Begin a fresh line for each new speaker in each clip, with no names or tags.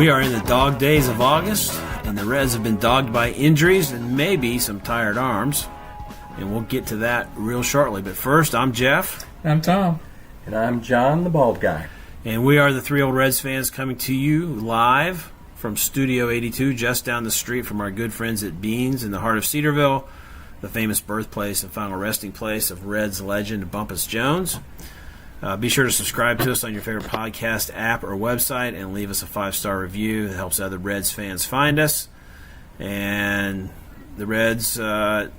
We are in the dog days of August, and the Reds have been dogged by injuries and maybe some tired arms. And we'll get to that real shortly. But first, I'm Jeff.
I'm Tom.
And I'm John, the bald guy.
And we are the Three Old Reds fans coming to you live from Studio 82, just down the street from our good friends at Beans in the heart of Cedarville, the famous birthplace and final resting place of Reds legend Bumpus Jones. Be sure to subscribe to us on your favorite podcast app or website and leave us a 5-star review. It helps other Reds fans find us. And the Reds, well,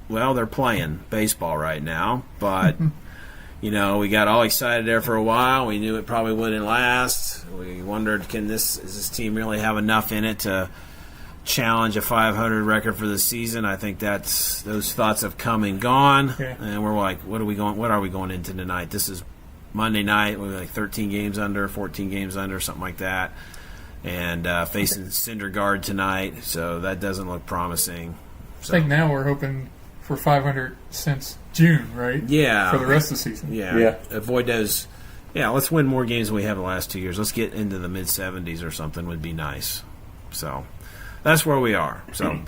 they're playing baseball right now. But, you know, we got all excited there for a while. We knew it probably wouldn't last. We wondered, does this team really have enough in it to challenge a 500 record for the season? I think those thoughts have come and gone, and we're like, what are we going into tonight? This is Monday night. We're like 13 games under, 14 games under, something like that, and facing Syndergaard tonight, so that doesn't look promising. So.
I think now we're hoping for 500 since June, right?
Yeah,
for the rest of the season.
Yeah. Avoid those. Yeah, let's win more games than we have the last 2 years. Let's get into the mid-70s or something would be nice. So that's where we are. So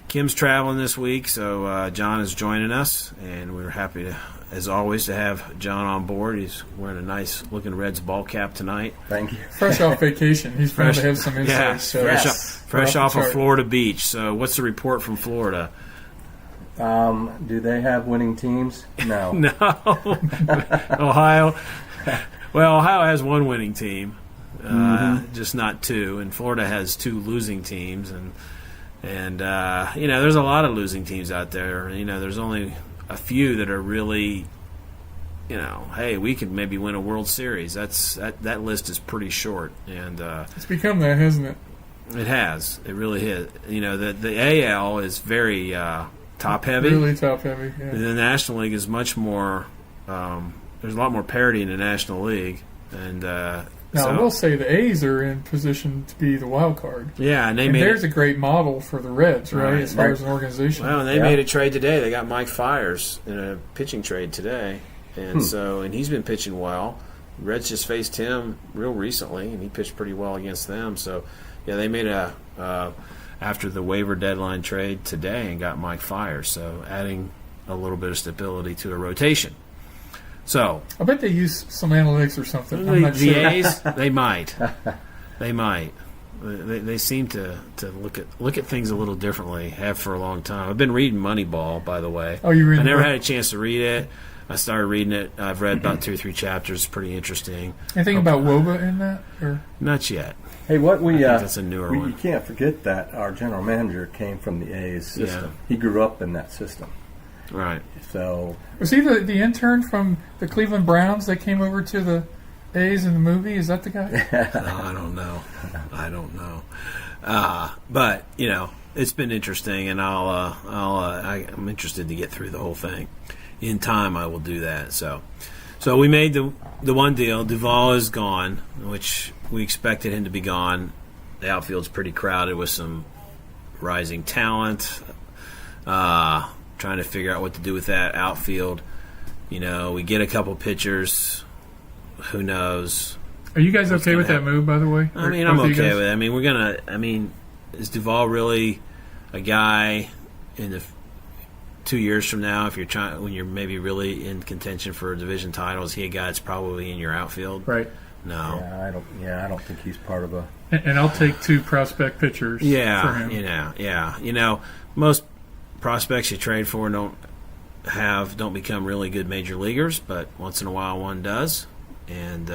Kim's traveling this week, so John is joining us, and we're happy, as always, to have John on board. He's wearing a nice-looking Reds ball cap tonight.
Thank you.
Fresh off vacation. He's going to have some insights.
Yeah, fresh off of Florida Beach. So what's the report from Florida?
Do they have winning teams? No.
No. Ohio. Well, Ohio has one winning team. Just not two, and Florida has two losing teams, and you know, there's a lot of losing teams out there. You know, there's only a few that are really, you know, hey, we could maybe win a World Series. That list is pretty short, and
it's become that, hasn't it?
It has. It really is. You know, the AL is very top heavy.
Really top heavy. Yeah.
The National League is much more. There's a lot more parity in the National League, and
now, I will say the A's are in position to be the wild card.
Yeah, and
there's a great model for the Reds, right, as far as an organization.
Well, and they made a trade today. They got Mike Fiers in a pitching trade today, and and he's been pitching well. Reds just faced him real recently, and he pitched pretty well against them. So, yeah, they made after the waiver deadline trade today and got Mike Fiers, so adding a little bit of stability to a rotation. So
I bet they use some analytics or something. I'm not sure.
The A's, they might. They seem to look at things a little differently. Have for a long time. I've been reading Moneyball, by the way.
Oh, you read?
I never had a chance to read it. I started reading it. I've read about 2 or 3 chapters. It's pretty interesting.
Anything about Woba in that? Or?
Not yet.
Hey, I think
that's a newer one.
You can't forget that our general manager came from the A's system.
Yeah.
He grew up in that system.
Right.
So
was he the intern from the Cleveland Browns that came over to the A's in the movie? Is that the guy?
No, I don't know. But you know, it's been interesting, and I'm interested to get through the whole thing. In time, I will do that. So we made the one deal. Duvall is gone, which we expected him to be gone. The outfield's pretty crowded with some rising talent. Trying to figure out what to do with that outfield. You know, we get a couple pitchers. Who knows?
Are you guys okay with that move, by the way?
I mean, I'm okay with it. I mean, is Duvall really a guy in the 2 years from now, if you're when you're maybe really in contention for a division title, is he a guy that's probably in your outfield?
Right.
No.
I don't think he's part of a.
And I'll take 2 prospect pitchers.
Yeah.
For him.
You know, most prospects you trade for don't become really good major leaguers, but once in a while one does, and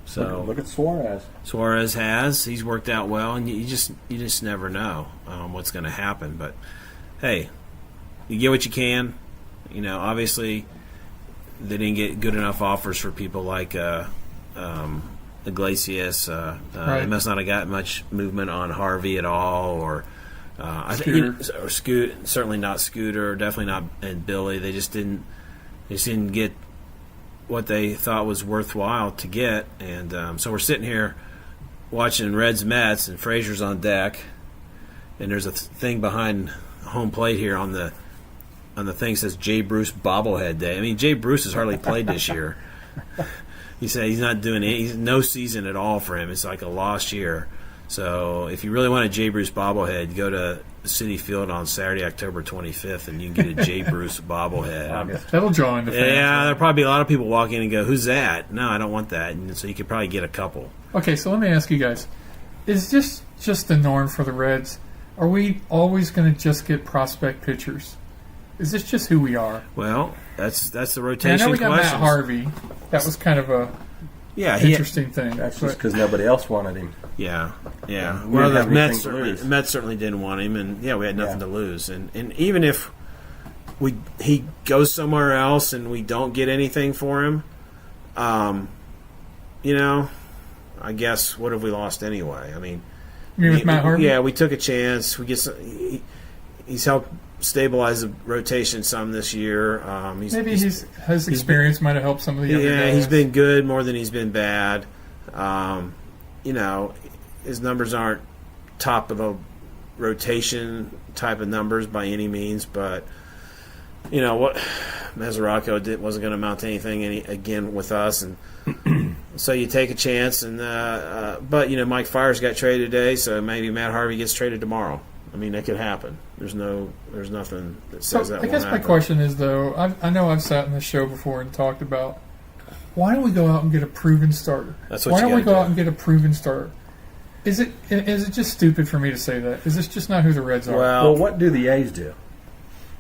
so
look at Suarez.
Suarez he's worked out well, and you just never know what's going to happen. But hey, you get what you can. You know, obviously they didn't get good enough offers for people like Iglesias. They must not have got much movement on Harvey at all, or. Certainly not Scooter, definitely not, and Billy. They just didn't get what they thought was worthwhile to get, and so we're sitting here watching Reds Mets, and Frazier's on deck, and there's a thing behind home plate here on the thing says Jay Bruce bobblehead day. I mean, Jay Bruce has hardly played this year. he said he's not doing it. He's no season at all for him. It's like a lost year. So if you really want a Jay Bruce bobblehead, go to City Field on Saturday, October 25th, and you can get a Jay Bruce bobblehead.
That'll draw in the fans.
Yeah, there'll probably be a lot of people walk in and go, "Who's that?" No, I don't want that. And so you could probably get a couple.
Okay, so let me ask you guys: is this just the norm for the Reds? Are we always going to just get prospect pitchers? Is this just who we are?
Well, that's the
And
rotation
I know we got
questions.
Matt Harvey. That was kind of a interesting thing.
That's just because nobody else wanted him.
Yeah.
We
Well,
didn't
the
have
Mets
anything to lose.
certainly didn't want him, and we had nothing
Yeah.
to lose. And even if he goes somewhere else and we don't get anything for him, I guess what have we lost anyway? I mean,
You mean with Matt Harvey?
Yeah, we took a chance. We get some, he's helped stabilize the rotation some this year.
Maybe his experience might have helped some of the younger guys.
he's been good more than he's been bad. His numbers aren't top of the rotation type of numbers by any means, but what Mesoraco wasn't going to amount to anything again with us, and so you take a chance. And but Mike Fiers got traded today, so maybe Matt Harvey gets traded tomorrow. I mean, that could happen. There's nothing that says that.
I guess my question is, though, I know I've sat in this show before and talked about why don't we go out and get a proven starter?
That's what
why
you
don't we
gotta
go
do.
out and get a proven starter? Is it just stupid for me to say that? Is this just not who the Reds are?
Well, what do the A's do?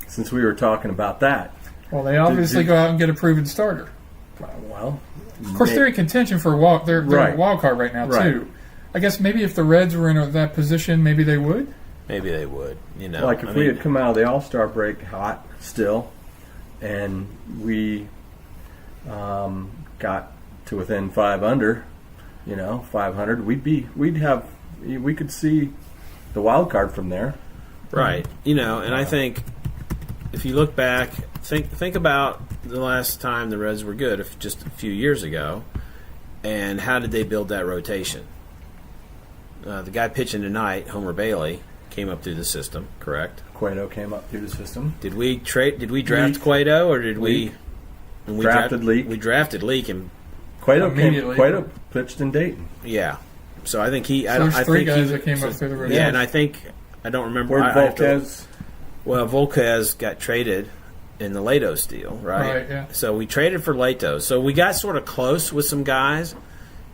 Since we were talking about that.
Well, they obviously go out and get a proven starter.
Well,
Of course, they're in contention for a wild. They're
Right.
a wild card right now
Right.
too. I guess maybe if the Reds were in that position, maybe they would.
Maybe they would.
like if we had come out of the All-Star break hot still, and we got to within 5 under, 500, we could see the wild card from there.
Right. And I think if you look back, think about the last time the Reds were good, just a few years ago, and how did they build that rotation? The guy pitching tonight, Homer Bailey, came up through the system, correct?
Cueto came up through the system.
Did we draft
Leak.
Cueto, or did
Leak.
we
Drafted Leak.
We drafted Leak, and
Immediately.
Cueto pitched in Dayton.
yeah. So I think he.
So there's three
think
guys
he,
that came up through the rotation.
Yeah, and I don't remember.
Where'd
I have to-
Volquez?
Well, Volquez got traded in the Latos deal, right?
Right, yeah.
So we traded for Latos. So we got sort of close with some guys,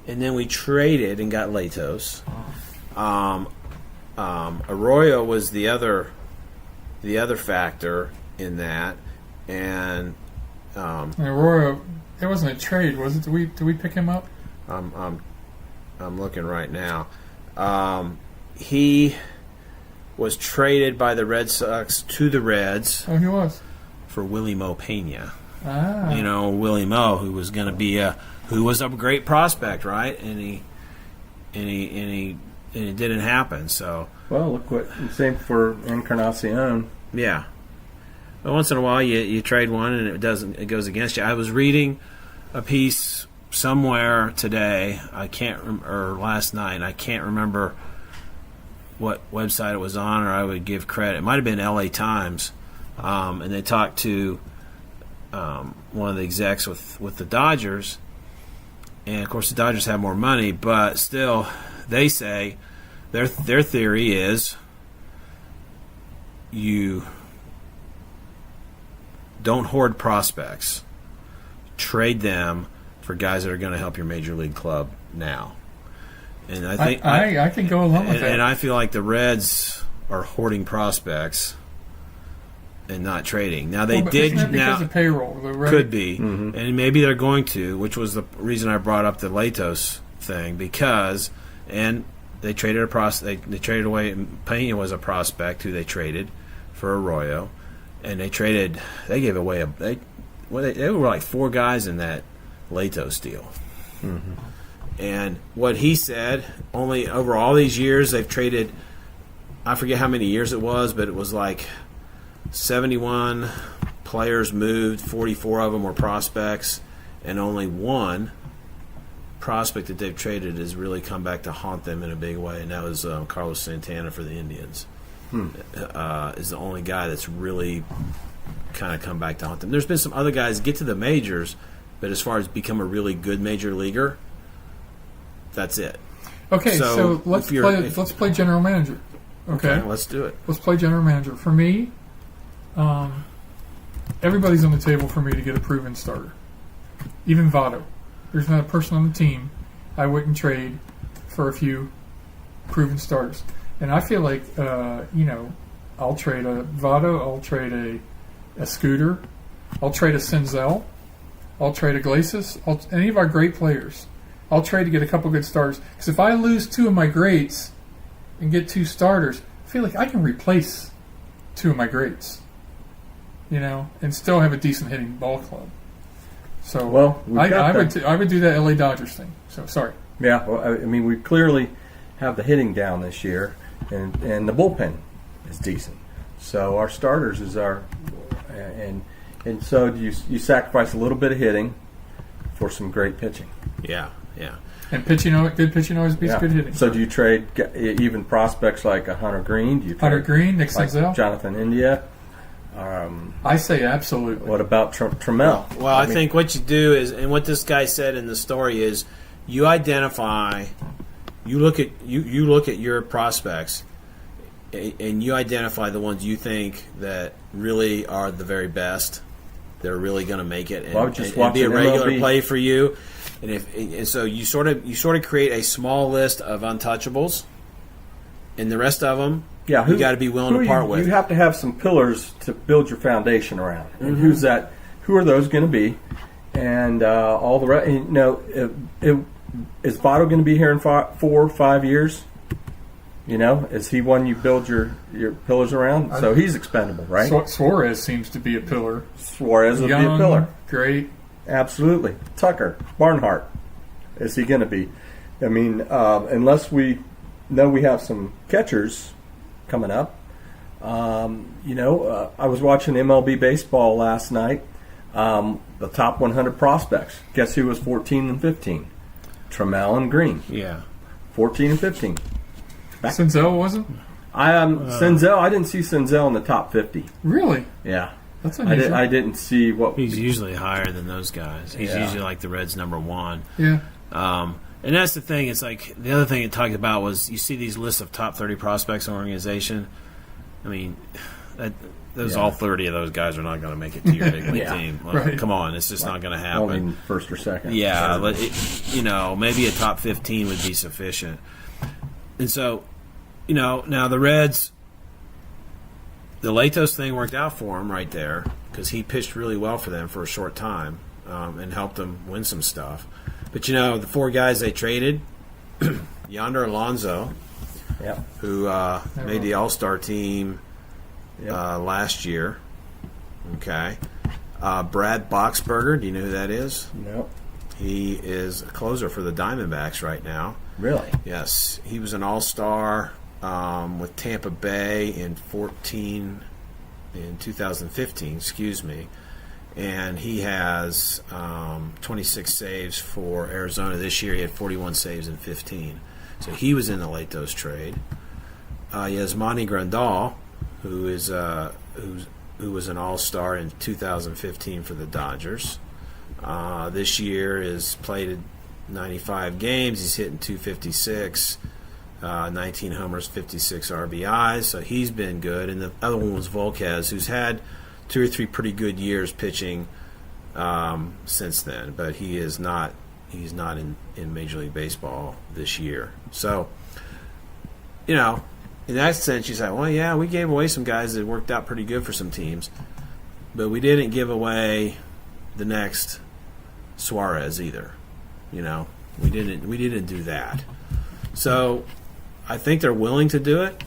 and then we traded and got Latos. Arroyo was the other factor in that, and
And Aurora, it wasn't a trade, was it? Did we pick him up?
I'm looking right now. He was traded by the Red Sox to the Reds
Oh, he was.
for Willie Mo Pena.
Ah.
Willie Mo, who was going to be who was a great prospect, right? And it didn't happen. So
Well, look what same for Encarnacion.
yeah, but once in a while you trade one and it goes against you. I was reading a piece somewhere today. Or last night. I can't remember what website it was on, or I would give credit. It might have been L.A. Times, and they talked to one of the execs with the Dodgers, and of course the Dodgers have more money, but still they say their theory is you don't hoard prospects, trade them for guys that are going to help your major league club now. And I think
I can go along with that.
and I feel like the Reds are hoarding prospects and not trading. Now they
Well, but
did
isn't that because
now
of payroll. The Reds-
could be, and maybe they're going to, which was the reason I brought up the Latos thing because they traded a prospect. They traded away. Pena was a prospect who they traded for Arroyo, and they gave away they were like 4 guys in that Latos deal. And what he said, only over all these years they've traded, I forget how many years it was, but it was like 71 players moved, 44 of them were prospects, and only one prospect that they've traded has really come back to haunt them in a big way, and that was Carlos Santana for the Indians. Is the only guy that's really kind of come back to haunt them. There's been some other guys get to the majors, But as far as become a really good major leaguer, that's it.
Okay, so
if
let's play general manager. Okay,
let's do it.
Let's play general manager. For me, everybody's on the table for me to get a proven starter. Even Votto. There's not a person on the team I wouldn't trade for a few proven starters. And I feel like, I'll trade a Votto, I'll trade a Scooter, I'll trade a Senzel, I'll trade a Glacis, any of our great players. I'll trade to get a couple good starters. Because if I lose two of my greats and get two starters, I feel like I can replace two of my greats, and still have a decent hitting ball club. So I would do that LA Dodgers thing. So sorry.
Yeah, well, I mean, we clearly have the hitting down this year, and the bullpen is decent. So our starters is and so you sacrifice a little bit of hitting for some great pitching.
Yeah.
And good pitching always beats good hitting.
So do you trade even prospects like a Hunter Green? Do you
Hunter Green, Nick Senzel,
Jonathan India?
I say absolutely.
What about Trammell?
Well, I think what you do is, and what this guy said in the story is, you identify, you look at your prospects, and you identify the ones you think that really are the very best. They're really going to make it and be a regular
MLB
play for you. And so you sort of create a small list of untouchables, and the rest of them you got to be willing to part with.
You have to have some pillars to build your foundation around. And who's that? Who are those going to be? And all the rest. Is Votto going to be here in 4 or 5 years? Is he one you build your pillars around? So he's expendable, right?
Suarez seems to be a pillar.
Suarez will be a pillar.
Great.
Absolutely. Tucker, Barnhart, is he going to be? I mean, unless we know we have some catchers coming up. I was watching MLB baseball last night. The top 100 prospects. Guess who was 14 and 15? Trammell and Green.
Yeah.
14 and 15.
Senzel wasn't?
Senzel, I didn't see Senzel in the top 50.
Really?
Yeah.
That's unusual.
I didn't see what...
He's usually higher than those guys. He's usually like the Reds' number one.
Yeah.
And that's the thing. It's like the other thing it talked about was you see these lists of top 30 prospects in an organization. I mean, all 30 of those guys are not going to make it to your big league team. Like,
right.
Come on, it's just not going to happen.
Only in first or second.
Yeah, but maybe a top 15 would be sufficient. And so, now the Reds, the Latos thing worked out for him right there because he pitched really well for them for a short time and helped them win some stuff. But, the 4 guys they traded, Yonder Alonso, who made the All-Star team last year. Okay. Brad Boxberger, do you know who that is?
No.
He is a closer for the Diamondbacks right now.
Really?
Yes. He was an All-Star with Tampa Bay in 2015, and he has 26 saves for Arizona this year. He had 41 saves in 15. So he was in the Latos trade. Yasmani Grandal, who was an All-Star in 2015 for the Dodgers. This year has played 95 games. He's hitting 256, 19 homers, 56 RBIs. So he's been good. And the other one was Volquez, who's had 2 or 3 pretty good years pitching since then. But he is not. He's not in Major League Baseball this year. So, in that sense, you say, well, yeah, we gave away some guys that worked out pretty good for some teams, but we didn't give away the next Suarez either. We didn't do that. So, I think they're willing to do it.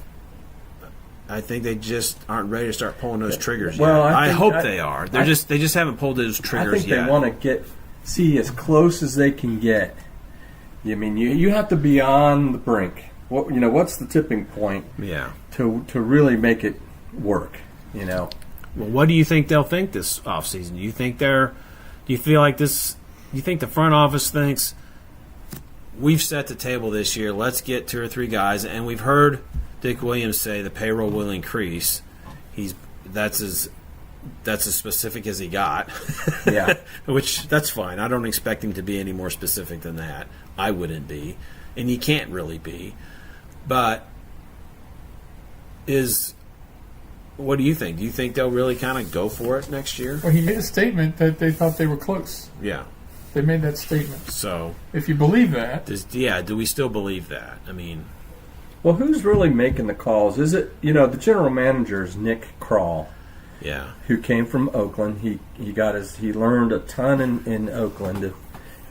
I think they just aren't ready to start pulling those triggers yet. I hope they are. They just haven't pulled those triggers yet.
I think they want to see as close as they can get. I mean, you have to be on the brink. What's the tipping point?
Yeah.
To really make it work.
Well, what do you think they'll think this offseason? Do you think do you feel like this? Do you think the front office thinks we've set the table this year? Let's get 2 or 3 guys, and we've heard Dick Williams say the payroll will increase. That's as that's as specific as he got.
Yeah.
Which, that's fine. I don't expect him to be any more specific than that. I wouldn't be. And he can't really be. But what do you think? Do you think they'll really kind of go for it next year?
Well, he made a statement that they thought they were close.
Yeah.
They made that statement.
So,
if you believe that,
do we still believe that? I mean,
well, who's really making the calls? Is it, the general manager is Nick Kroll,
yeah,
who came from Oakland. He learned a ton in Oakland,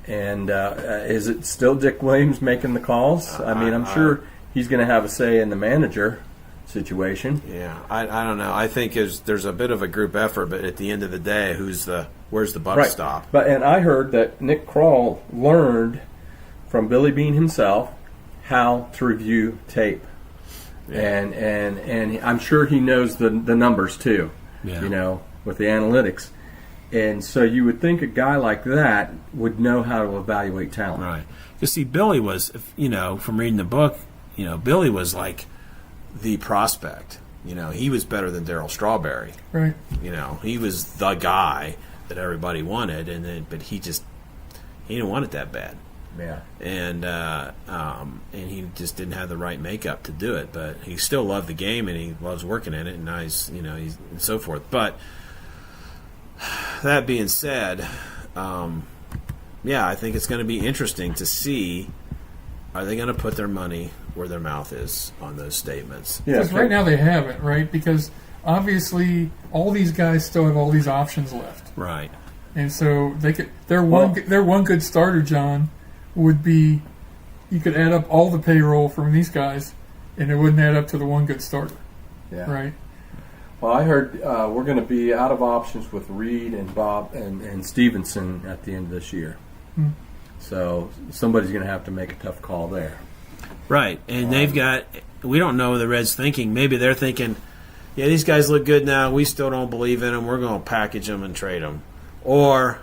and is it still Dick Williams making the calls? I'm sure he's going to have a say in the manager situation.
Yeah, I don't know. I think there's a bit of a group effort, but at the end of the day, where's the buck stop?
And I heard that Nick Kroll learned from Billy Beane himself how to review tape, and I'm sure he knows the numbers too.
Yeah.
With the analytics, and so you would think a guy like that would know how to evaluate talent.
Right. You see, Billy was, from reading the book, Billy was like the prospect. He was better than Darryl Strawberry.
right?
He was the guy that everybody wanted, but he didn't want it that bad.
Yeah.
And he just didn't have the right makeup to do it. But he still loved the game, and he loves working in it, and now he's and so forth. But that being said, I think it's going to be interesting to see, are they going to put their money where their mouth is on those statements?
Yeah.
Because right now they haven't, right? Because obviously all these guys still have all these options left,
Right.
and so their one good starter, John, would be, you could add up all the payroll from these guys, and it wouldn't add up to the one good starter,
Yeah.
right?
Well, I heard we're going to be out of options with Reed and Bob and Stevenson at the end of this year.
Hmm.
So somebody's going to have to make a tough call there.
Right. And we don't know what the Reds thinking. Maybe they're thinking, yeah, these guys look good now. We still don't believe in them. We're going to package them and trade them. Or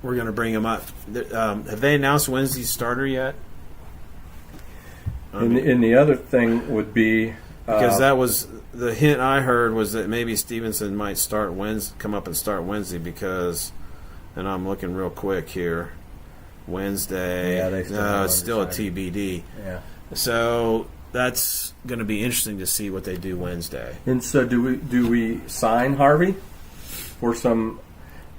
we're going to bring them up. Have they announced Wednesday's starter yet?
And the other thing would be...
Because that was the hint I heard, was that maybe Stevenson might come up and start Wednesday because, and I'm looking real quick here, Wednesday.
Yeah,
it's still a TBD.
Yeah.
So that's going to be interesting to see what they do Wednesday.
And so do we sign Harvey for some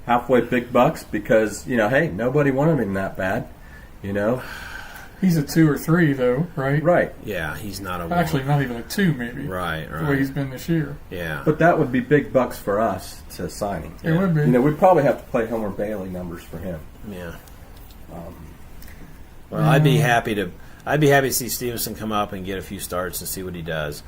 halfway big bucks? Because, hey, nobody wanted him that bad,
He's a 2 or 3, though, right?
Right.
Yeah, he's not a
Actually, not even a 2, maybe.
Right.
The way he's been this year.
Yeah.
But that would be big bucks for us to sign him.
It would be.
We'd probably have to play Homer Bailey numbers for him.
Yeah. Well, I'd be happy to see Stevenson come up and get a few starts and see what he does.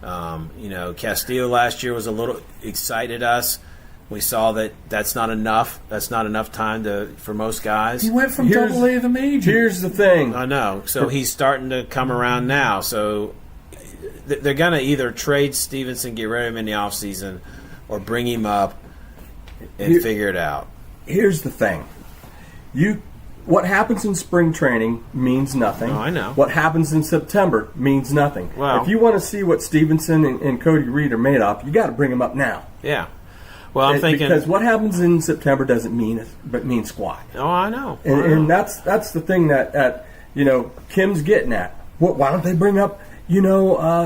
Castillo last year was a little excited us. We saw that's not enough. That's not enough time for most guys.
He went from Double A to major.
Here's the thing.
I know. So he's starting to come around now. So they're going to either trade Stevenson, get rid of him in the offseason, or bring him up and figure it out.
Here's the thing. What happens in spring training means nothing.
Oh, I know.
What happens in September means nothing.
Well,
if you want to see what Stevenson and Cody Reed are made of, you got to bring them up now.
Yeah. Well, I'm thinking,
because what happens in September doesn't mean squat.
Oh, I know.
And that's the thing that Kim's getting at. Why don't they bring up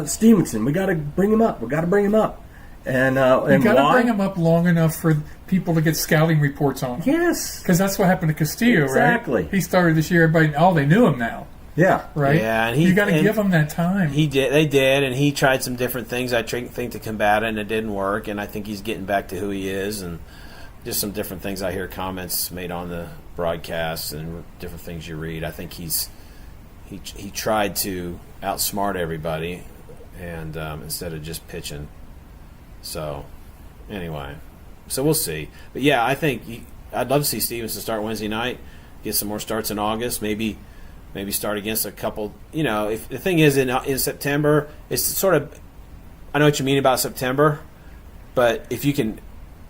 Stevenson? We got to bring him up. And
you got to
why?
bring him up long enough for people to get scouting reports on him.
Yes,
because that's what happened to Castillo,
exactly.
Right? He started this year. Everybody, they knew him now.
Yeah,
right.
Yeah, and
you got to give him that time.
He did. They did, and he tried some different things. I think to combat it, and it didn't work. And I think he's getting back to who he is, and just some different things. I hear comments made on the broadcast and different things you read. I think he tried to outsmart everybody, and instead of just pitching. So anyway, we'll see. But yeah, I think I'd love to see Stevenson start Wednesday night, get some more starts in August, maybe start against a couple. If the thing is in September, it's sort of, I know what you mean about September, but if you can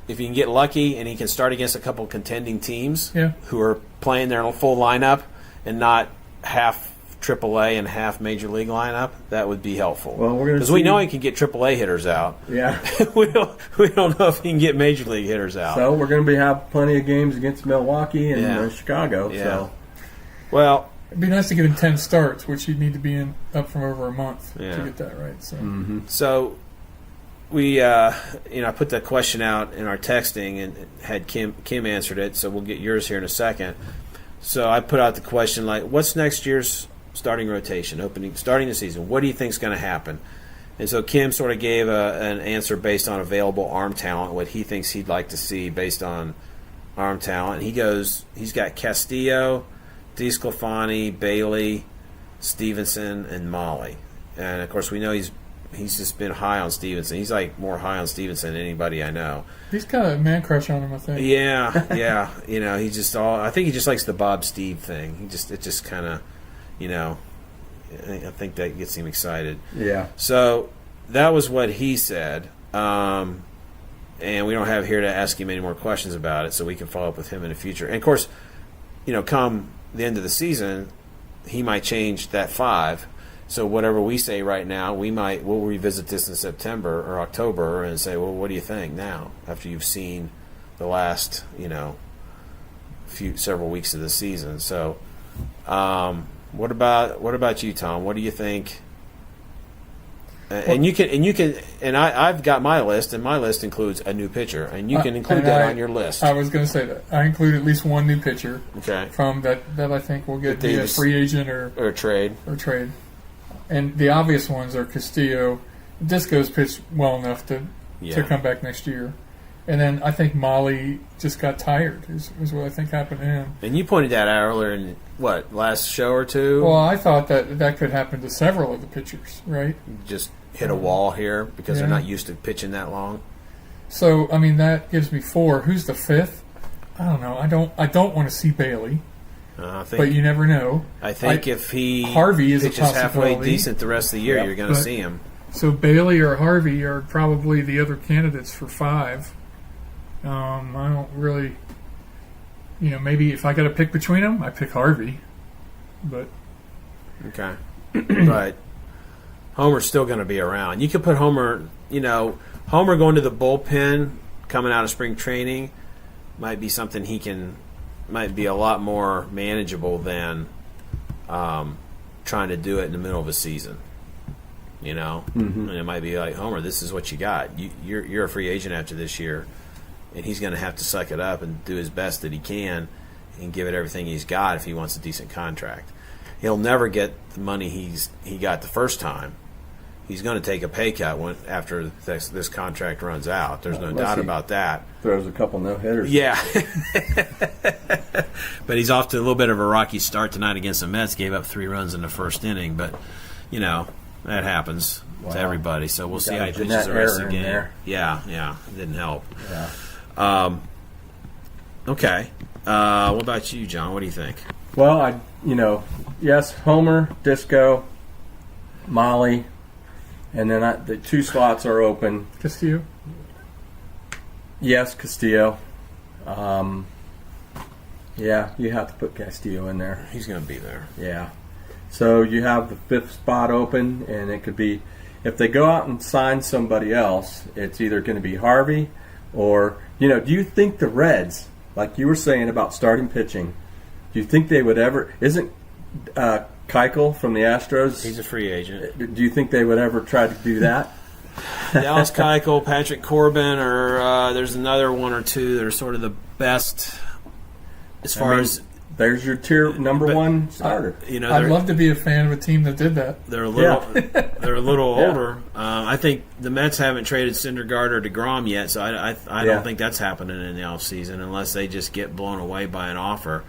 get lucky and he can start against a couple contending teams who are playing their full lineup and not half AAA and half Major League lineup, that would be helpful.
Well, we're gonna
because we
see-
know he can get AAA hitters out.
Yeah.
we don't know if he can get Major League hitters out.
So we're going to have plenty of games against Milwaukee and
Yeah.
Chicago.
Yeah.
So
Well,
It'd be nice to get him 10 starts, which you'd need to be in up from over a month
Yeah.
to get that right. So
so we, I put the question out in our texting and had Kim answered it. So we'll get yours here in a second. So I put out the question like, what's next year's starting rotation, starting the season? What do you think is going to happen? And so Kim sort of gave an answer based on available arm talent, what he thinks he'd like to see based on arm talent. He's got Castillo, DeSclafani, Bailey, Stevenson, and Molly. And of course, we know he's just been high on Stevenson. He's like more high on Stevenson than anybody I know.
he's got a man crush on him, I think.
Yeah. He's just I think he just likes the Bob Steve thing. It just kind of, I think that gets him excited.
yeah.
So that was what he said. And we don't have here to ask him any more questions about it, so we can follow up with him in the future. And of course, come the end of the season, he might change that 5. So whatever we say right now, we'll revisit this in September or October and say, well, what do you think now after you've seen the last several weeks of the season? So, what about you, Tom? What do you think? I've got my list, and my list includes a new pitcher, and you can include that on your list.
I was going to say that. I include at least one new pitcher
Okay.
from that I think will get
That
via free agent or
trade.
trade. And the obvious ones are Castillo. Disco's pitched well enough to come back next year. And then I think Molly just got tired is what I think happened to him.
And you pointed that out earlier in, last show or two?
Well, I thought that could happen to several of the pitchers, right?
Just hit a wall here because they're
Yeah.
not used to pitching that long.
So, I mean, that gives me 4. Who's the 5th? I don't know. I don't want to see Bailey,
I think,
but you never know.
I think if he
Harvey is a
pitches halfway
possibility.
decent the rest of the year,
Yep.
you're going to
But-
see him.
So Bailey or Harvey are probably the other candidates for 5. I don't really, maybe if I got to pick between them, I pick Harvey. But
Okay. But Homer's still going to be around. You could put Homer, Homer going to the bullpen coming out of spring training might be something might be a lot more manageable than trying to do it in the middle of a season. And it might be like, Homer, this is what you got. You're a free agent after this year, and he's going to have to suck it up and do his best that he can and give it everything he's got if he wants a decent contract. He'll never get the money he got the first time. He's going to take a pay cut after this contract runs out. There's no
Unless
doubt
he
about that.
Throws a couple no-hitters.
Yeah. But he's off to a little bit of a rocky start tonight against the Mets. Gave up 3 runs in the first inning. But, that happens to everybody. So we'll see how he pitches the rest of the game.
There.
Yeah. It didn't help.
Yeah.
Okay. What about you, John? What do you think?
Well, yes, Homer, Disco, Molly, and then the 2 slots are open.
Castillo.
Yes, Castillo. Yeah, you have to put Castillo in there.
He's going to be there.
Yeah. So you have the 5th spot open, and it could be, if they go out and sign somebody else, it's either going to be Harvey or, do you think the Reds, like you were saying about starting pitching, do you think they would ever, isn't Keuchel from the Astros,
He's a free agent.
do you think they would ever try to do that?
Dallas Keuchel, Patrick Corbin, or there's another one or two that are sort of the best as far as
There's your tier number
But-
1 starter.
I'd love to be a fan of a team that did that.
they're a little they're a little
Yeah.
older. I think the Mets haven't traded Syndergaard or DeGrom yet, so I
Yeah.
don't think that's happening in the offseason unless they just get blown away by an offer.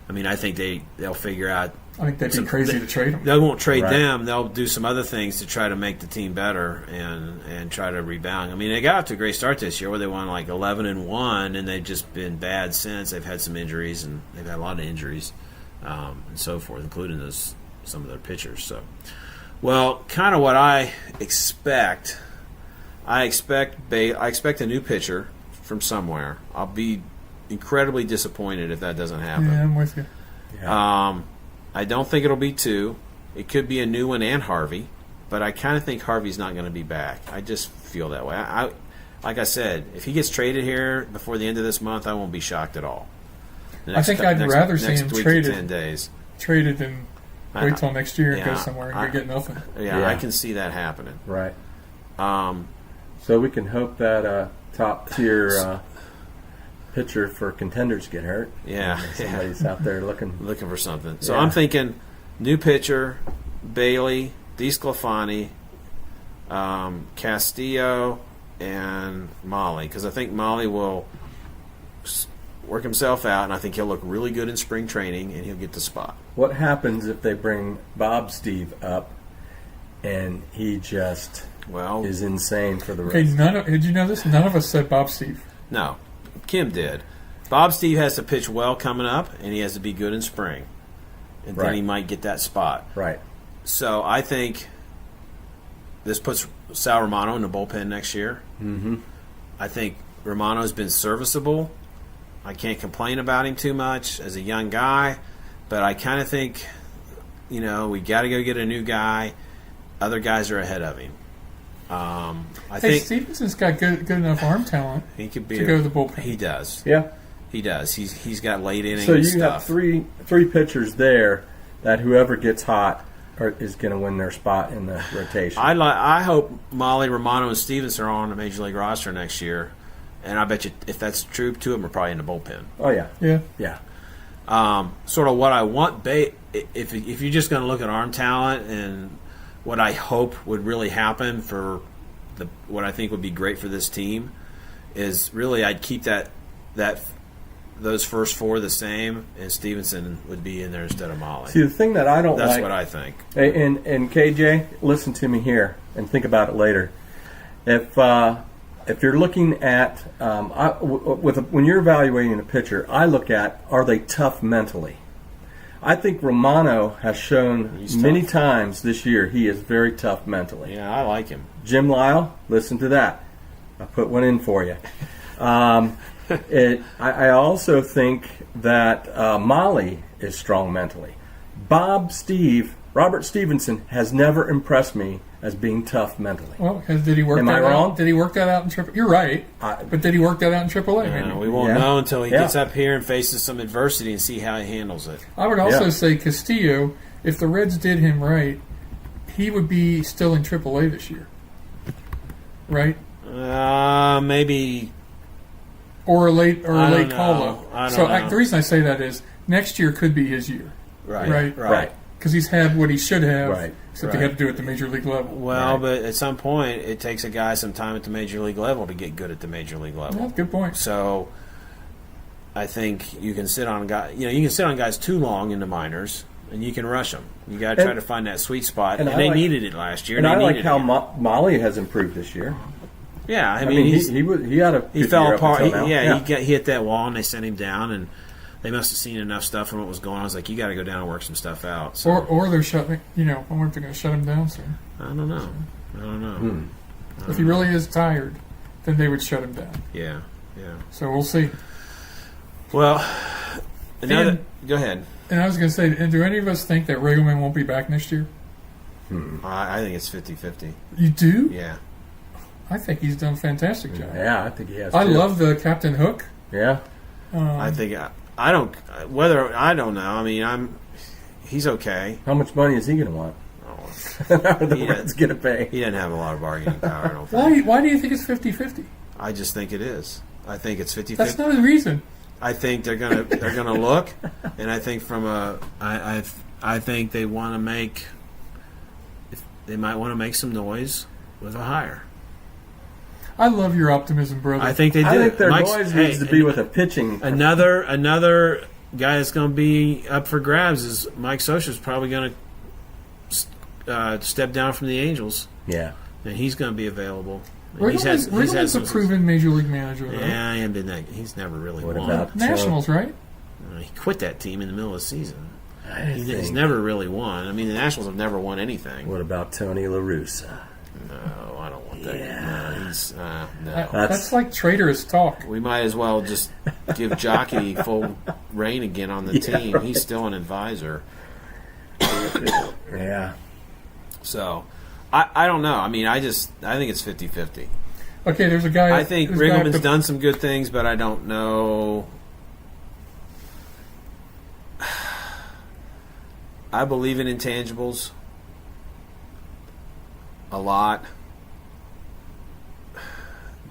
I mean, I think they'll figure out.
I think they'd be crazy to trade him.
They won't trade
Right.
them. They'll do some other things to try to make the team better and try to rebound. I mean, they got off to a great start this year where they won like 11-1, and they've just been bad since. They've had some injuries, and they've had a lot of injuries and so forth, including some of their pitchers. So, well, kind of what I expect. I expect a new pitcher from somewhere. I'll be incredibly disappointed if that doesn't happen.
Yeah, I'm with you.
Yeah.
I don't think it'll be 2. It could be a new one and Harvey, but I kind of think Harvey's not going to be back. I just feel that way. Like I said, if he gets traded here before the end of this month, I won't be shocked at all.
I think I'd rather see him traded.
10 days.
Traded and wait till next year and go somewhere and get nothing.
Yeah, I can see that happening.
Right. So we can hope that top tier pitcher for contenders get hurt.
Yeah,
somebody's out there looking
for something. So I'm thinking new pitcher, Bailey, DeSclafani, Castillo, and Molly, because I think Molly will work himself out, and I think he'll look really good in spring training, and he'll get the spot.
What happens if they bring Bob Steve up, and he just is insane for the rest?
Did you know this? None of us said Bob Steve.
No, Kim did. Bob Steve has to pitch well coming up, and he has to be good in spring, and then he might get that spot.
Right.
So I think this puts Sal Romano in the bullpen next year.
Mm-hmm.
I think Romano's been serviceable. I can't complain about him too much as a young guy, but I kind of think, we got to go get a new guy. Other guys are ahead of him. I think
Stevenson's got good enough arm talent.
He could be
to go to the bullpen.
He does.
Yeah,
he does. He's got late innings.
So you
stuff.
have three pitchers there that whoever gets hot is going to win their spot in the rotation.
I hope Molly, Romano, and Stevenson are on the Major League roster next year. And I bet you, if that's true, 2 of them are probably in the bullpen.
Oh, yeah.
Yeah.
Sort of what I want, if you're just going to look at arm talent and what I hope would really happen for what I think would be great for this team is really I'd keep those first 4 the same, and Stevenson would be in there instead of Molly.
See, the thing that I don't
That's
like...
what I think.
And KJ, listen to me here and think about it later. If you're looking at when you're evaluating a pitcher, I look at, are they tough mentally? I think Romano has shown many times this year he is very tough mentally.
Yeah, I like him.
Jim Lyle, listen to that. I put one in for you. I also think that Molly is strong mentally. Robert Stevenson has never impressed me as being tough mentally.
Well, did he work
Am
that
I wrong?
out? Did he work that out in AAA? You're right. But did he work that out in AAA?
We won't know until he gets up here and faces some adversity and see how he handles it.
I would also say Castillo, if the Reds did him right, he would be still in AAA this year. Right?
Maybe.
Or a late call-up.
I don't know.
The reason I say that is next year could be his year.
Right.
Because he's had what he should have.
Right.
Except they had to do it at the major league level.
Well, but at some point, it takes a guy some time at the major league level to get good at the major league level.
Yeah, good point.
So, I think you can sit on guys. You can sit on guys too long in the minors, and you can rush them. You got to try to find that sweet spot, and they needed it last year.
And I like how Molly has improved this year.
Yeah, I
mean he
fell apart. He
hit
that wall, and they sent him down, and they must have seen enough stuff and what was going on. I was like, you got to go down and work some stuff out. So.
Or they're shutting. I wonder if they're going to shut him down soon.
I don't know.
If he really is tired, then they would shut him down.
Yeah.
So we'll see.
Well, go ahead.
And I was going to say, do any of us think that Riggleman won't be back next year?
I think it's 50-50.
You do?
Yeah.
I think he's done a fantastic job.
Yeah, I think he has.
I love the Captain Hook.
Yeah.
I think I don't know. I mean, he's okay.
How much money is he going to want? The Reds going to pay.
He doesn't have a lot of bargaining power. I don't think.
Why do you think it's 50-50?
I just think it is. I think it's 50-50.
That's not a reason.
I think they're gonna look, and I think I think they want to make. They might want to make some noise with a hire.
I love your optimism, brother.
I think they do.
I think their noise needs to be with a pitching.
Another guy that's going to be up for grabs is Mike Scioscia's probably going to step down from the Angels.
Yeah,
and he's going to be available.
Riggleman's a proven major league manager. Right?
Yeah, he's never really won.
Nationals, right?
He quit that team in the middle of the season. He's never really won. I mean, the Nationals have never won anything.
What about Tony La Russa?
No, I don't want that.
Yeah.
No,
that's like traitorous talk.
We might as well just give Jockey full reign again on the team. Right. He's still an advisor.
Yeah.
So, I don't know. I mean, I think it's 50-50.
Okay, there's a guy.
I think
there's a guy
Riggleman's done some good things, but I don't know. I believe in intangibles a lot,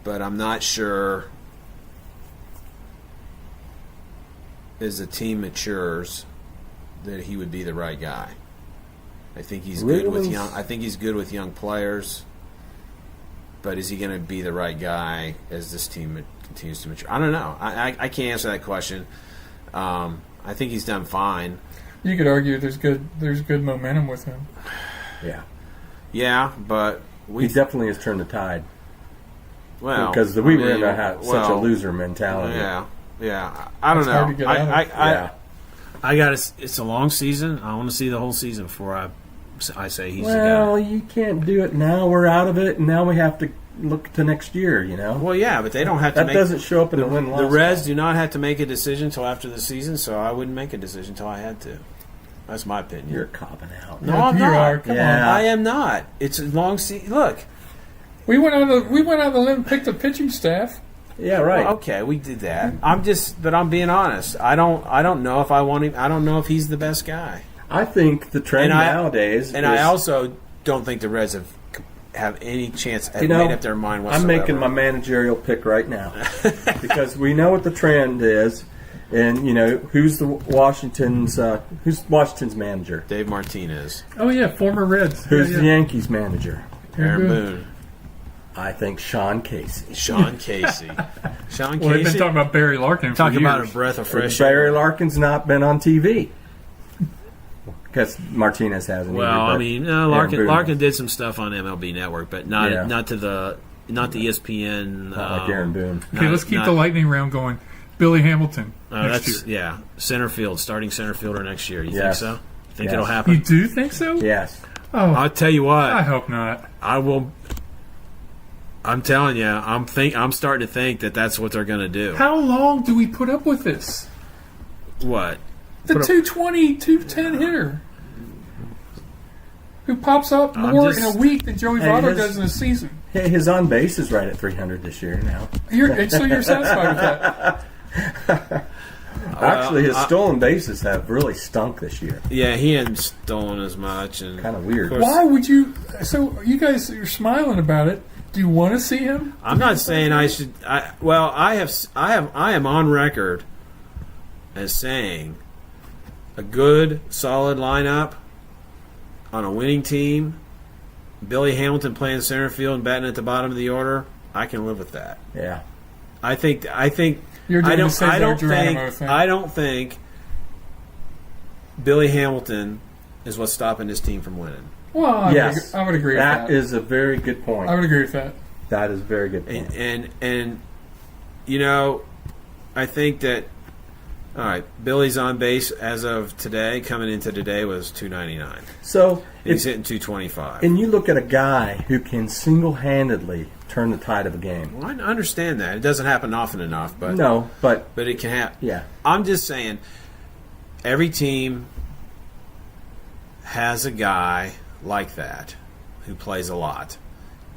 but I'm not sure as the team matures that he would be the right guy. I think he's good with young. I think he's good with young players, but is he going to be the right guy as this team continues to mature? I don't know. I can't answer that question. I think he's done fine.
You could argue there's good momentum with him.
Yeah.
Yeah, but
he definitely has turned the tide.
Well,
because we were in such a loser mentality.
Yeah. I don't know.
Hard to get out of.
I got. It's a long season. I want to see the whole season before I say he's the guy.
Well, you can't do it now. We're out of it, and now we have to look to next year. You know.
Well, yeah, but they don't have to.
That doesn't show up in the win-loss.
The Reds do not have to make a decision until after the season, so I wouldn't make a decision until I had to. That's my opinion.
You're copping out.
No, I'm not.
Come on.
I am not. It's a long season. Look,
we went on the limb and picked the pitching staff.
Yeah, right.
Well, okay, we did that. But I'm being honest. I don't know if I want him. I don't know if he's the best guy.
I think the trend nowadays.
And I also don't think the Reds have any chance at made up their mind whatsoever.
I'm making my managerial pick right now because we know what the trend is, and who's Washington's manager?
Dave Martinez.
Oh yeah, former Reds.
Who's the Yankees manager?
Aaron Boone.
I think Sean Casey.
Sean Casey.
Well, they've been talking about Barry Larkin for years.
About a breath of fresh air.
Barry Larkin's not been on TV. Because Martinez hasn't.
Well, I mean, Larkin did some stuff on MLB Network, but not the ESPN.
Like Aaron Boone.
Okay, let's keep the lightning round going. Billy Hamilton next year.
Yeah, center field, starting center fielder next year. You think
Yes.
so? Think
Yes.
it'll happen?
You do think so?
Yes.
Oh,
I'll tell you what.
I hope not.
I will. I'm telling you, I'm starting to think that that's what they're going to do.
How long do we put up with this?
What?
The 220, 210 hitter who pops up more in a week than Joey Votto does in a season.
Hey, his on base is right at 300 this year now.
So you're satisfied with that?
Actually, his stolen bases have really stunk this year.
Yeah, he hadn't stolen as much, and
kind of weird.
Why would you? So you guys are smiling about it. Do you want to see him?
I'm not saying I should. I am on record as saying a good, solid lineup on a winning team. Billy Hamilton playing center field and batting at the bottom of the order. I can live with that.
Yeah,
I think.
You're doing the Cesar
I don't
Geronimo thing.
I don't think Billy Hamilton is what's stopping this team from winning.
Well, I would agree with that.
That is a very good point.
I would agree with that.
That is a very good point.
And I think that, all right, Billy's on base as of today, coming into today, was 299.
So
he's hitting 225.
And you look at a guy who can single-handedly turn the tide of a game.
Well, I understand that. It doesn't happen often enough, but it can happen.
Yeah.
I'm just saying, every team has a guy like that who plays a lot,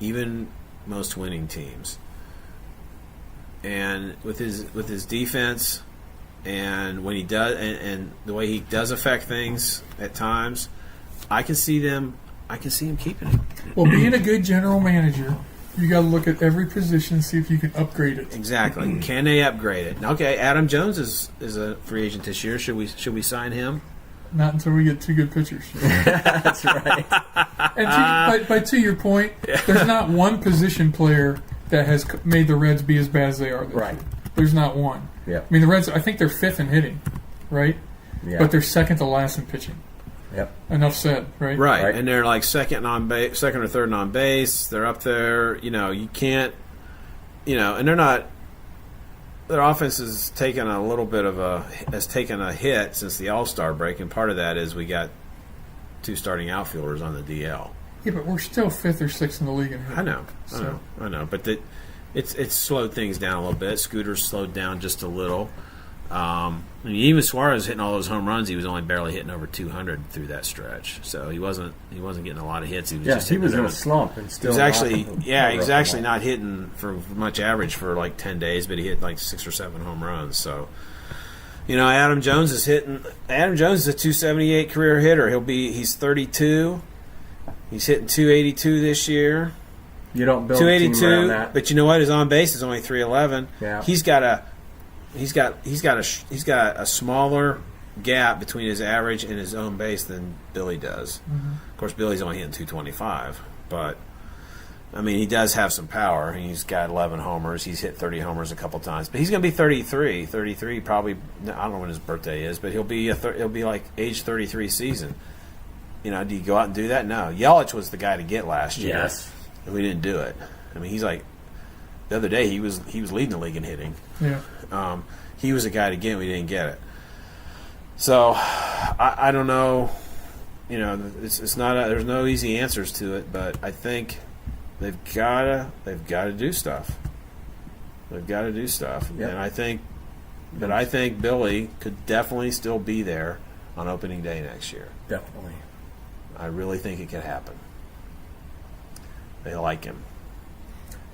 even most winning teams. And with his defense, and when he does, and the way he does affect things at times, I can see him keeping it.
Well, being a good general manager, you got to look at every position and see if you can upgrade it.
Exactly. Can they upgrade it? Okay, Adam Jones is a free agent this year. Should we sign him?
Not until we get two good pitchers.
That's right.
And to your point, there's not one position player that has made the Reds be as bad as they are this year. There's not one.
Yeah.
I mean, the Reds, I think they're fifth in hitting, right?
Yeah.
But they're second to last in pitching.
Yep.
Enough said, right?
Right. And they're like second or third on base. They're up there. You can't. And they're not. Their offense has taken taken a hit since the All-Star break, and part of that is we got two starting outfielders on the DL.
Yeah, but we're still fifth or sixth in the league in hitting.
I know. But it's slowed things down a little bit. Scooter's slowed down just a little. I mean, even Suarez hitting all those home runs, he was only barely hitting over 200 through that stretch. So he wasn't getting a lot of hits. He was just
he was
hitting
in a slump and still.
He was actually not hitting for much average for like 10 days, but he hit like 6 or 7 home runs. So, Adam Jones is a 278 career hitter. He's 32. He's hitting 282 this year.
You don't build a team around that.
But you know what? His on base is only 311.
Yeah.
He's got a smaller gap between his average and his own base than Billy does.
Mm-hmm.
Of course, Billy's only hitting 225, but I mean, he does have some power. He's got 11 homers. He's hit 30 homers a couple times, but he's going to be 33. 33 probably. I don't know when his birthday is, but he'll be like age 33 season. Do you go out and do that? No. Yelich was the guy to get last year.
Yes.
And we didn't do it. I mean, he's like the other day he was leading the league in hitting.
Yeah.
He was a guy to get. We didn't get it. So I don't know. It's not. There's no easy answers to it, but I think they've got to do stuff. They've got to do stuff,
yep.
And I think Billy could definitely still be there on opening day next year.
Definitely. I
really think it could happen. They like him.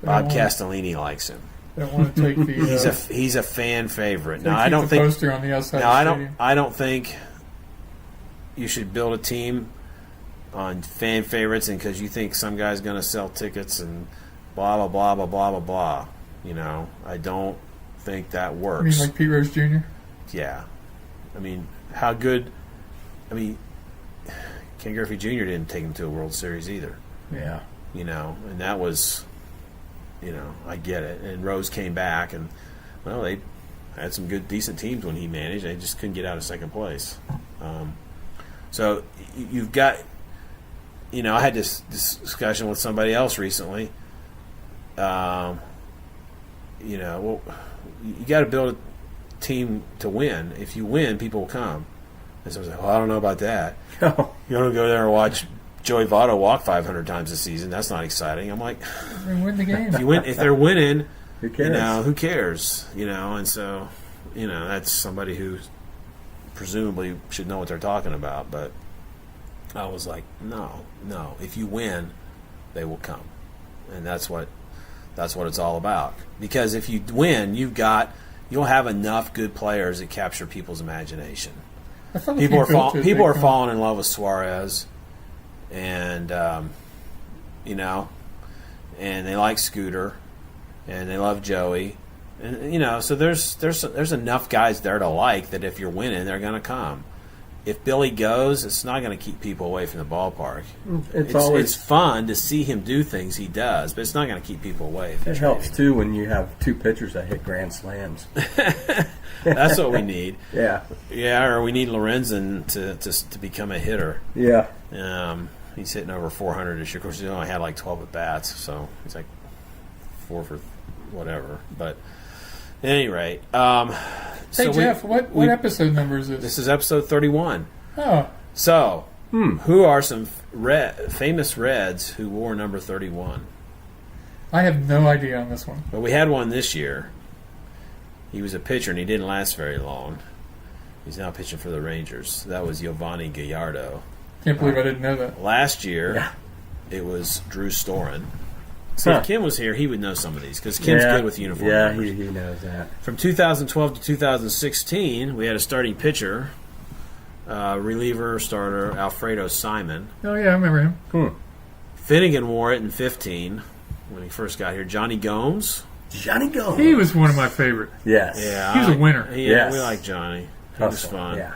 Bob Castellini likes him.
They don't want to take the.
He's a fan favorite.
Now I don't think poster on the outside.
No, I don't think you should build a team on fan favorites and because you think some guy's going to sell tickets and blah blah blah blah blah blah blah. I don't think that works.
You mean like Pete Rose Jr.?
Yeah. I mean, how good? I mean, Ken Griffey Jr. didn't take him to a World Series either.
Yeah.
And that was, I get it. And Rose came back, and, they had some good, decent teams when he managed. They just couldn't get out of second place. So you've got, I had this discussion with somebody else recently. You got to build a team to win. If you win, people will come. And so I was like, I don't know about that. You don't go there and watch Joey Votto walk 500 times a season. That's not exciting. I'm like,
win the game.
If they're winning,
who cares?
Who cares? And so, that's somebody who presumably should know what they're talking about. But I was like, no. If you win, they will come, and that's what it's all about. Because if you win, you'll have enough good players that capture people's imagination. People are falling in love with Suarez. And and they like Scooter, and they love Joey, and so there's enough guys there to like that if you're winning, they're going to come. If Billy goes, it's not going to keep people away from the ballpark. It's fun to see him do things he does, but it's not going to keep people away.
It helps too when you have two pitchers that hit grand slams.
That's what we need.
Yeah,
or we need Lorenzen to become a hitter.
Yeah.
He's hitting over 400 this year. Of course, he only had like 12 at bats, so he's like 4 for whatever. But at any rate,
Jeff, what episode number is this?
This is episode 31.
Oh,
so who are some famous Reds who wore number 31?
I have no idea on this one.
But we had one this year. He was a pitcher and he didn't last very long. He's now pitching for the Rangers. That was Giovanni Gallardo.
Can't believe I didn't know that.
Last year, It was Drew Storen. See, if Kim was here, he would know some of these because Kim's good with uniform numbers.
He knows that.
From 2012 to 2016, we had a starting pitcher, reliever starter, Alfredo Simon.
Oh, yeah, I remember him.
Finnegan wore it in 15 when he first got here. Johnny Gomes.
He was one of my favorites.
Yes.
Yeah,
he was a winner.
Yeah, we like Johnny. He was fun.
Yeah.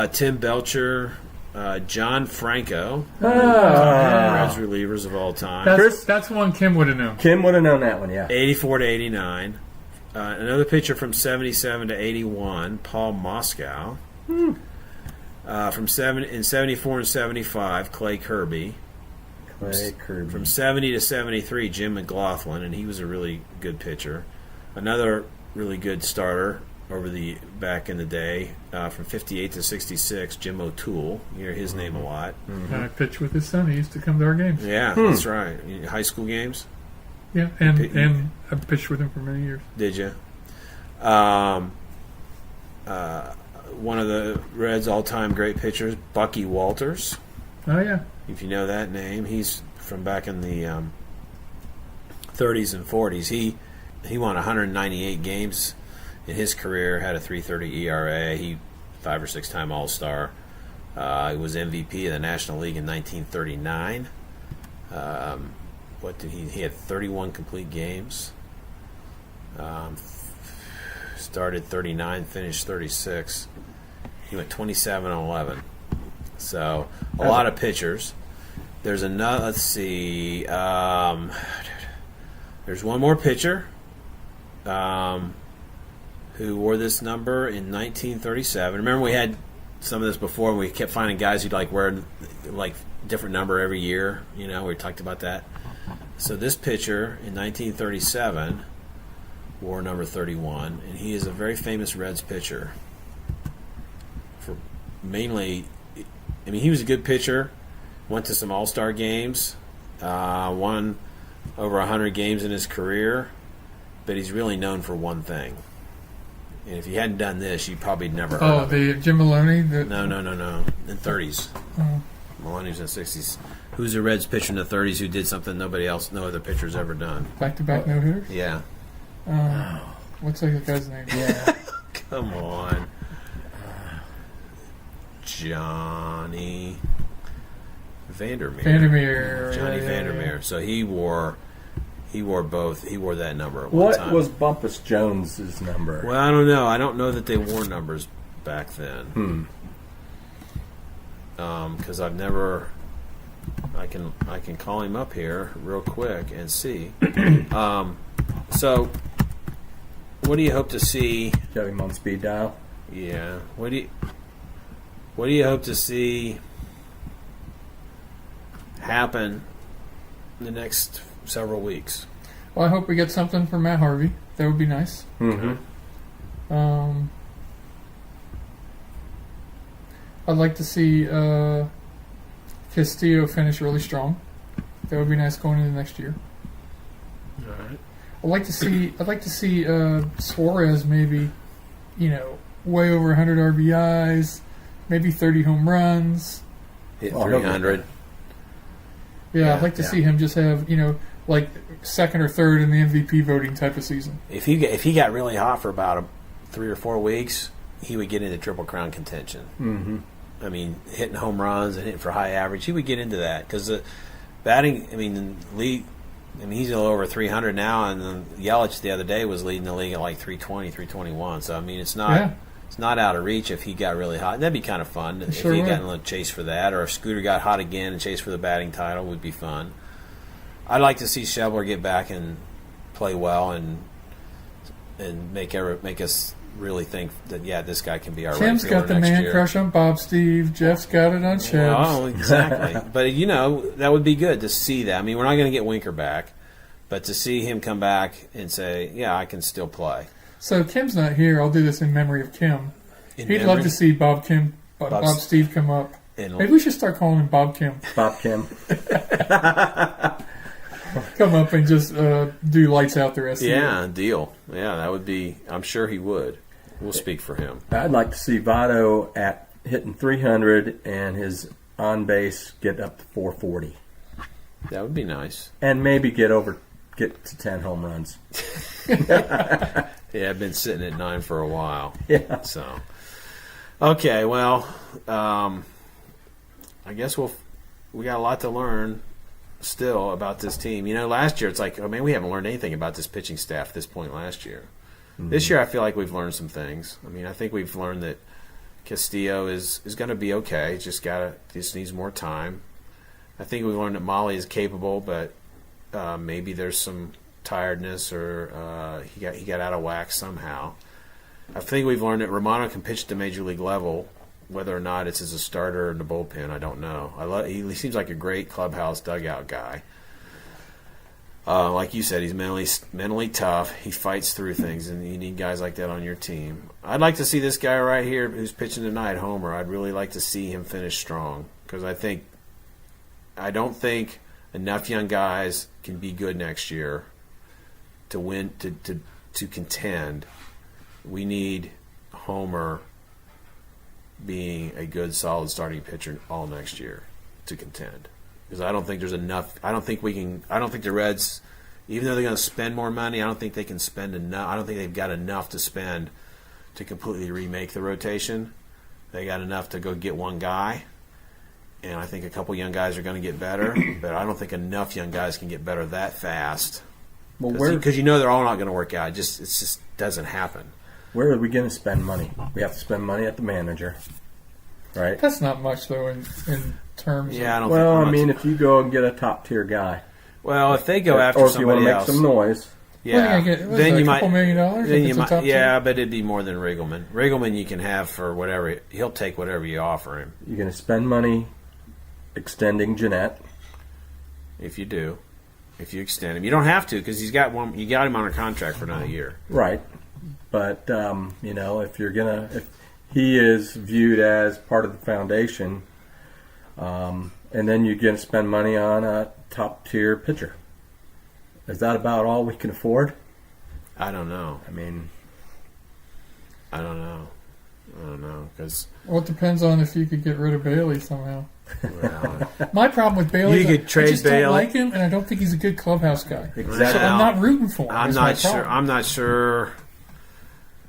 Tim Belcher. John Franco, Reds relievers of all time.
That's one Kim would have known.
Kim would have known that one, yeah.
84 to 89. Another pitcher from 77 to 81, Paul Moskow. In 74 and 75, Clay Kirby. From 70 to 73, Jim McLaughlin, and he was a really good pitcher. Another really good starter back in the day, from 58 to 66, Jim O'Toole. You hear his name a lot.
And I pitched with his son. He used to come to our games.
Yeah, that's right. High school games?
Yeah, and I pitched with him for many years.
Did you? one of the Reds' all-time great pitchers, Bucky Walters.
Oh yeah.
If you know that name, he's from back in the 30s and 40s. He won 198 games in his career, had a 3.30 ERA. He 5 or 6 time All-Star. He was MVP of the National League in 1939. What did he had 31 complete games. Started 39, finished 36. He went 27-11. So a lot of pitchers. There's another. Let's see. There's one more pitcher who wore this number in 1937. Remember, we had some of this before, and we kept finding guys who'd like wear like different number every year. You know, we talked about that. So this pitcher in 1937 wore number 31, and he is a very famous Reds pitcher. For mainly, I mean, he was a good pitcher. Went to some All-Star games, won over 100 games in his career, but he's really known for one thing. And if he hadn't done this, you probably never heard of him.
The Jim Maloney?
No. In 30s.
Oh.
Maloney's in the 60s. Who's a Reds pitcher in the 30s who did something no other pitcher's ever done?
Back-to-back no-hitters?
Yeah.
What's that guy's name?
Yeah.
Come on. Johnny Vandermeer. Johnny Vandermeer.
Yeah.
So he wore both. He wore that number at one time.
What was Bumpus Jones's number?
Well, I don't know. I don't know that they wore numbers back then. Because I've never. I can call him up here real quick and see. So, what do you hope to see?
Got him on speed dial.
Yeah. What do you hope to see happen in the next several weeks?
Well, I hope we get something from Matt Harvey. That would be nice.
Mm-hmm.
I'd like to see Castillo finish really strong. That would be nice going into next year.
All right.
I'd like to see Suarez maybe, way over 100 RBIs, maybe 30 home runs.
Hit 300.
Yeah, I'd like to see him just have, like second or third in the MVP voting type of season.
If he got really hot for about 3 or 4 weeks, he would get into Triple Crown contention.
Mm-hmm.
I mean, hitting home runs and hitting for high average, he would get into that because the batting. I mean, the league. I mean, he's a little over 300 now, and then Yelich the other day was leading the league at like 320, 321. So I mean, it's not out of reach if he got really hot. That'd be kind of fun if he got in a chase for that, or if Scooter got hot again and chased for the batting title would be fun. I'd like to see Schebler get back and play well and make us really think that this guy can be our
Tim's
right fielder
got the
next
man
year.
crush on Bob Steve. Jeff's got it on Chebs.
Oh, exactly. But that would be good to see that. I mean, we're not going to get Winker back, but to see him come back and say, "Yeah, I can still play."
So Kim's not here. I'll do this in memory of Kim. He'd love to see Bob Steve come up. Maybe we should start calling him Bob Kim.
Bob Kim.
Come up and just do lights out the rest of the year.
Yeah, deal. Yeah, that would be. I'm sure he would. We'll speak for him.
I'd like to see Votto at hitting 300 and his on base get up to 440.
That would be nice.
And maybe get to 10 home runs.
Yeah, I've been sitting at 9 for a while.
Yeah.
So, okay, well, I guess we got a lot to learn still about this team. Last year it's like, oh man, we haven't learned anything about this pitching staff at this point last year. Mm-hmm. This year I feel like we've learned some things. I mean, I think we've learned that Castillo is going to be okay. Just needs more time. I think we've learned that Molly is capable, but maybe there's some tiredness or he got out of whack somehow. I think we've learned that Romano can pitch at the major league level. Whether or not it's as a starter in the bullpen, I don't know. He seems like a great clubhouse dugout guy. Like you said, he's mentally tough. He fights through things, and you need guys like that on your team. I'd like to see this guy right here who's pitching tonight, Homer. I'd really like to see him finish strong because I don't think enough young guys can be good next year to win to contend. We need Homer being a good, solid starting pitcher all next year to contend. Because I don't think there's enough. I don't think the Reds, even though they're going to spend more money, I don't think they can spend enough. I don't think they've got enough to spend to completely remake the rotation. They got enough to go get one guy. And I think a couple young guys are going to get better, but I don't think enough young guys can get better that fast.
Well,
because they're all not going to work out. It just doesn't happen.
Where are we going to spend money? We have to spend money at the manager, right?
That's not much, though, in terms of...
I don't
Well,
think
I mean, if you go and get a top-tier guy.
Well, if they go after
or if you want
somebody
to make
else...
some noise.
Yeah,
then you might... $2 million?
Then you might, yeah, but it'd be more than Riggleman. Riggleman you can have for whatever... He'll take whatever you offer him.
You're going to spend money extending Jeanette.
If you do. If you extend him. You don't have to, because you got him on a contract for another year.
Right. But, if he is viewed as part of the foundation, and then you're going to spend money on a top-tier pitcher. Is that about all we can afford?
I don't know.
I mean...
I don't know. Because...
Well, it depends on if you could get rid of Bailey somehow.
Well,
my problem with Bailey
is I just
don't like him, and I don't think he's a good clubhouse guy.
Exactly.
So I'm not rooting for him.
I'm not sure.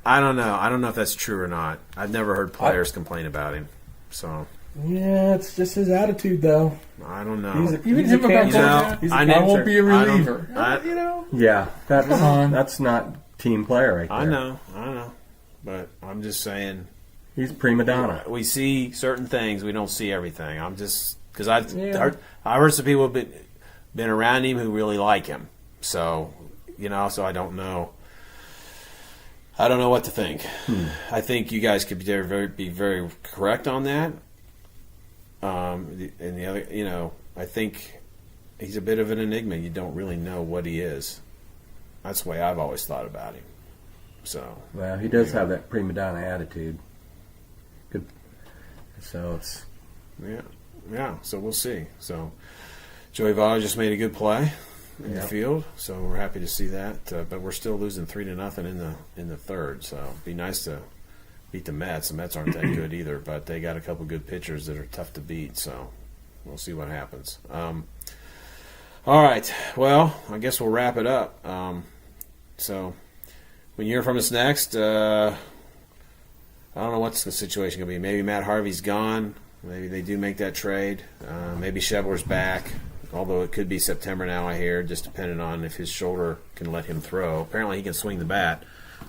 I don't know. I don't know if that's true or not. I've never heard players complain about him. So
yeah, it's just his attitude, though.
I don't know.
I won't be a reliever.
Yeah, that's not team player right there.
I know. But I'm just saying.
He's prima donna.
We see certain things. We don't see everything. I'm just because I've heard some people have been around him who really like him. So so I don't know. I don't know what to think. I think you guys could be very correct on that. And the other, I think he's a bit of an enigma. You don't really know what he is. That's the way I've always thought about him. So
well, he does have that prima donna attitude. Good. So it's
yeah. So we'll see. So Joey Votto just made a good play in the field, so we're happy to see that. But we're still losing 3-0 in the third. So it'd be nice to beat the Mets. The Mets aren't that good either, but they got a couple good pitchers that are tough to beat. So we'll see what happens. All right. Well, I guess we'll wrap it up. So when you hear from us next. I don't know what's the situation going to be. Maybe Matt Harvey's gone. Maybe they do make that trade. Maybe Shevler's back, although it could be September now, I hear, just depending on if his shoulder can let him throw. Apparently he can swing the bat.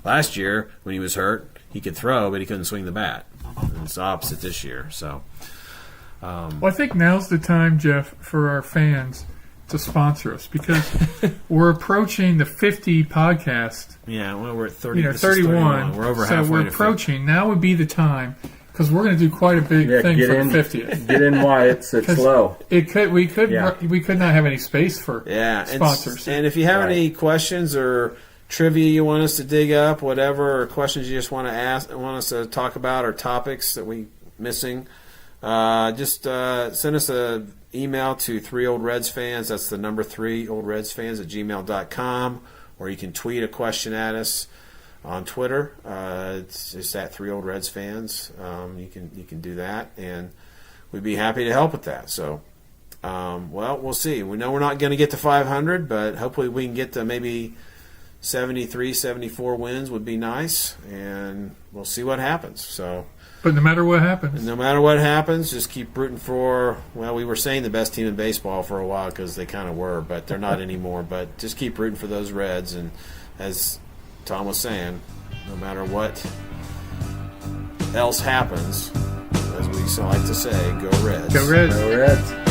Last year, when he was hurt, he could throw, but he couldn't swing the bat. And it's the opposite this year. So,
well, I think now's the time, Jeff, for our fans to sponsor us because we're approaching the 50 podcast.
Yeah, well, we're at 30.
31.
We're over
so
halfway.
We're approaching. Now would be the time because we're going to do quite a big thing for the 50th.
Get in while it's low.
We could not have any space for sponsors.
And if you have any questions or trivia you want us to dig up, whatever, or questions you just want us to talk about, or topics that we missing, just send us an email to 3oldredsfans. That's the number 3oldredsfans @gmail.com, or you can tweet a question at us on Twitter. It's just at 3oldredsfans. You can do that, and we'd be happy to help with that. So, we'll see. We know we're not going to get to 500, but hopefully we can get to maybe 73, 74 wins would be nice, and we'll see what happens. So.
But no matter what happens, just keep rooting for, well, we were saying the best team in baseball for a while because they kind of were, but they're not anymore. But just keep rooting for those Reds. And as Tom was saying, no matter what else happens, as we like to say, go Reds. Go Reds.
Go Reds.